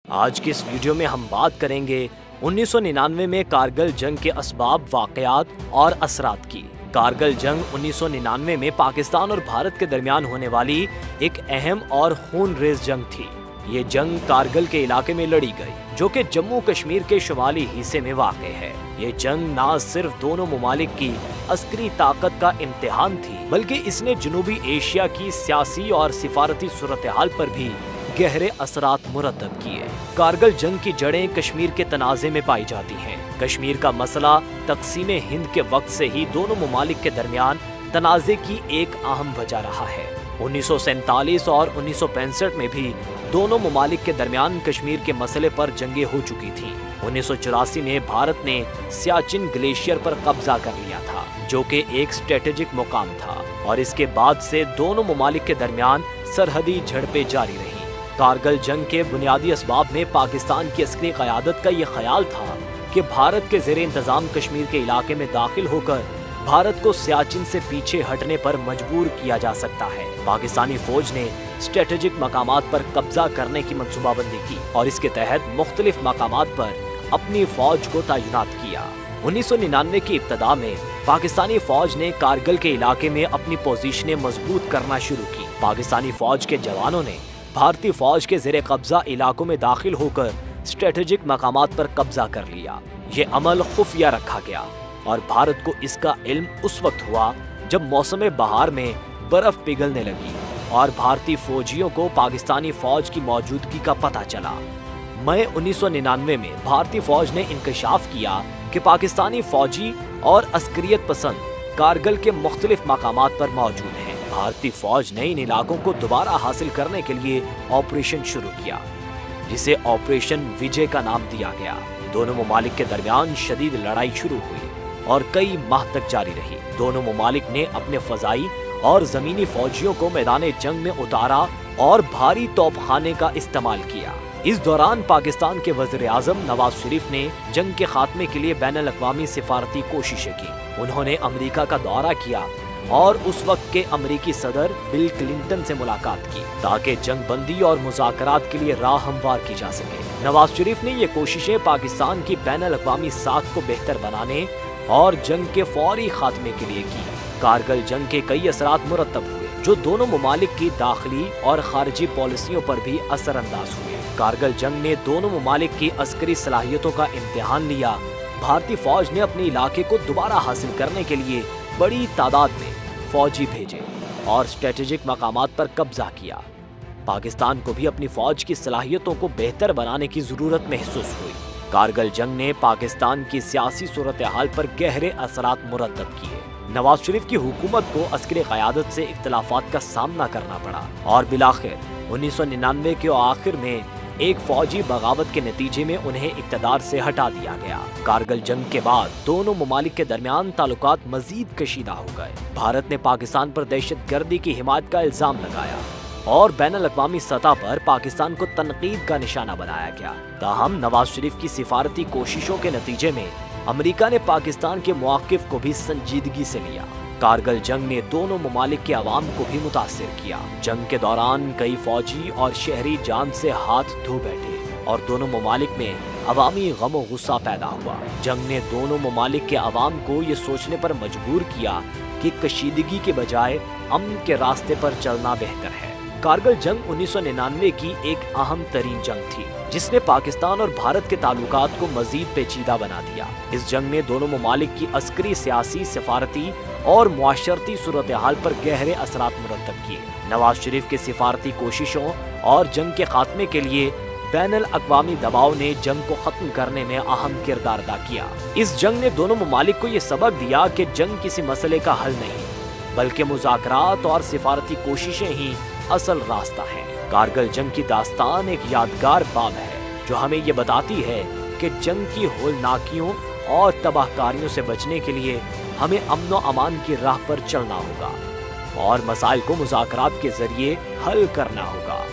آج کی اس ویڈیو میں ہم بات کریں گے 1999 میں کارگل جنگ کے اسباب، واقعات اور اثرات کی۔ کارگل جنگ 1999 میں پاکستان اور بھارت کے درمیان ہونے والی ایک اہم اور خون ریز جنگ تھی۔ یہ جنگ کارگل کے علاقے میں لڑی گئی، جو کہ جموں کشمیر کے شمالی حصے میں واقع ہے۔ یہ جنگ نہ صرف دونوں ممالک کی عسکری طاقت کا امتحان تھی، بلکہ اس نے جنوبی ایشیا کی سیاسی اور سفارتی صورتحال پر بھی گہرے اثرات مرتب کیے۔ کارگل جنگ کی جڑیں کشمیر کے تنازع میں پائی جاتی ہیں۔ کشمیر کا مسئلہ تقسیم ہند کے وقت سے ہی دونوں ممالک کے درمیان تنازع کی ایک اہم وجہ رہا ہے۔ 1947 اور 1965 میں بھی دونوں ممالک کے درمیان کشمیر کے مسئلے پر جنگیں ہو چکی تھیں۔ 1984 میں بھارت نے سیاچن گلیشیئر پر قبضہ کر لیا تھا، جو کہ ایک اسٹریٹجک مقام تھا، اور اس کے بعد سے دونوں ممالک کے درمیان سرحدی جھڑپیں جاری رہیں۔ کارگل جنگ کے بنیادی اسباب میں پاکستان کی عسکری قیادت کا یہ خیال تھا کہ بھارت کے زیر انتظام کشمیر کے علاقے میں داخل ہو کر بھارت کو سیاچن سے پیچھے ہٹنے پر مجبور کیا جا سکتا ہے۔ پاکستانی فوج نے اسٹریٹجک مقامات پر قبضہ کرنے کی منصوبہ بندی کی اور اس کے تحت مختلف مقامات پر اپنی فوج کو تعینات کیا۔ 1999 کی ابتدا میں پاکستانی فوج نے کارگل کے علاقے میں اپنی پوزیشنیں مضبوط کرنا شروع کی۔ پاکستانی فوج کے جوانوں نے بھارتی فوج کے زیر قبضہ علاقوں میں داخل ہو کر اسٹریٹجک مقامات پر قبضہ کر لیا۔ یہ عمل خفیہ رکھا گیا اور بھارت کو اس کا علم اس وقت ہوا جب موسم بہار میں برف پگھلنے لگی اور بھارتی فوجیوں کو پاکستانی فوج کی موجودگی کا پتہ چلا۔ مئی 1999 میں بھارتی فوج نے انکشاف کیا کہ پاکستانی فوجی اور عسکریت پسند کارگل کے مختلف مقامات پر موجود ہیں۔ بھارتی فوج نے ان علاقوں کو دوبارہ حاصل کرنے کے لیے آپریشن شروع کیا، جسے آپریشن وجے کا نام دیا گیا۔ دونوں ممالک کے درمیان شدید لڑائی شروع ہوئی اور کئی ماہ تک جاری رہی۔ دونوں ممالک نے اپنے فضائی اور زمینی فوجیوں کو میدان جنگ میں اتارا اور بھاری توپ خانے کا استعمال کیا۔ اس دوران پاکستان کے وزیر اعظم نواز شریف نے جنگ کے خاتمے کے لیے بین الاقوامی سفارتی کوششیں کی۔ انہوں نے امریکہ کا دورہ کیا اور اس وقت کے امریکی صدر بل کلنٹن سے ملاقات کی تاکہ جنگ بندی اور مذاکرات کے لیے راہ ہموار کی جا سکے۔ نواز شریف نے یہ کوششیں پاکستان کی بین الاقوامی ساکھ کو بہتر بنانے اور جنگ کے فوری خاتمے کے لیے کی۔ کارگل جنگ کے کئی اثرات مرتب ہوئے، جو دونوں ممالک کی داخلی اور خارجی پالیسیوں پر بھی اثر انداز ہوئے۔ کارگل جنگ نے دونوں ممالک کی عسکری صلاحیتوں کا امتحان لیا۔ بھارتی فوج نے اپنے علاقے کو دوبارہ حاصل کرنے کے لیے بڑی تعداد میں فوجی بھیجے اور اسٹریٹجک مقامات پر قبضہ کیا۔ پاکستان کو بھی اپنی فوج کی صلاحیتوں کو بہتر بنانے کی ضرورت محسوس ہوئی۔ کارگل جنگ نے پاکستان کی سیاسی صورتحال پر گہرے اثرات مرتب کیے۔ نواز شریف کی حکومت کو عسکری قیادت سے اختلافات کا سامنا کرنا پڑا اور بالآخر 1999 کے آخر میں ایک فوجی بغاوت کے نتیجے میں انہیں اقتدار سے ہٹا دیا گیا۔ کارگل جنگ کے بعد دونوں ممالک کے درمیان تعلقات مزید کشیدہ ہو گئے۔ بھارت نے پاکستان پر دہشت گردی کی حمایت کا الزام لگایا اور بین الاقوامی سطح پر پاکستان کو تنقید کا نشانہ بنایا گیا۔ تاہم نواز شریف کی سفارتی کوششوں کے نتیجے میں امریکہ نے پاکستان کے مواقف کو بھی سنجیدگی سے لیا۔ کارگل جنگ نے دونوں ممالک کے عوام کو بھی متاثر کیا۔ جنگ کے دوران کئی فوجی اور شہری جان سے ہاتھ دھو بیٹھے اور دونوں ممالک میں عوامی غم و غصہ پیدا ہوا۔ جنگ نے دونوں ممالک کے عوام کو یہ سوچنے پر مجبور کیا کہ کشیدگی کے بجائے امن کے راستے پر چلنا بہتر ہے۔ کارگل جنگ 1999 کی ایک اہم ترین جنگ تھی، جس نے پاکستان اور بھارت کے تعلقات کو مزید پیچیدہ بنا دیا۔ اس جنگ نے دونوں ممالک کی عسکری، سیاسی، سفارتی اور معاشرتی صورتحال پر گہرے اثرات مرتب کیے۔ نواز شریف کے سفارتی کوششوں اور جنگ کے خاتمے کے لیے بین الاقوامی دباؤ نے جنگ کو ختم کرنے میں اہم کردار ادا کیا۔ اس جنگ نے دونوں ممالک کو یہ سبق دیا کہ جنگ کسی مسئلے کا حل نہیں، بلکہ مذاکرات اور سفارتی کوششیں ہی اصل راستہ ہے۔ کارگل جنگ کی داستان ایک یادگار باب ہے، جو ہمیں یہ بتاتی ہے کہ جنگ کی ہولناکیوں اور تباہ کاریوں سے بچنے کے لیے ہمیں امن و امان کی راہ پر چلنا ہوگا اور مسائل کو مذاکرات کے ذریعے حل کرنا ہوگا۔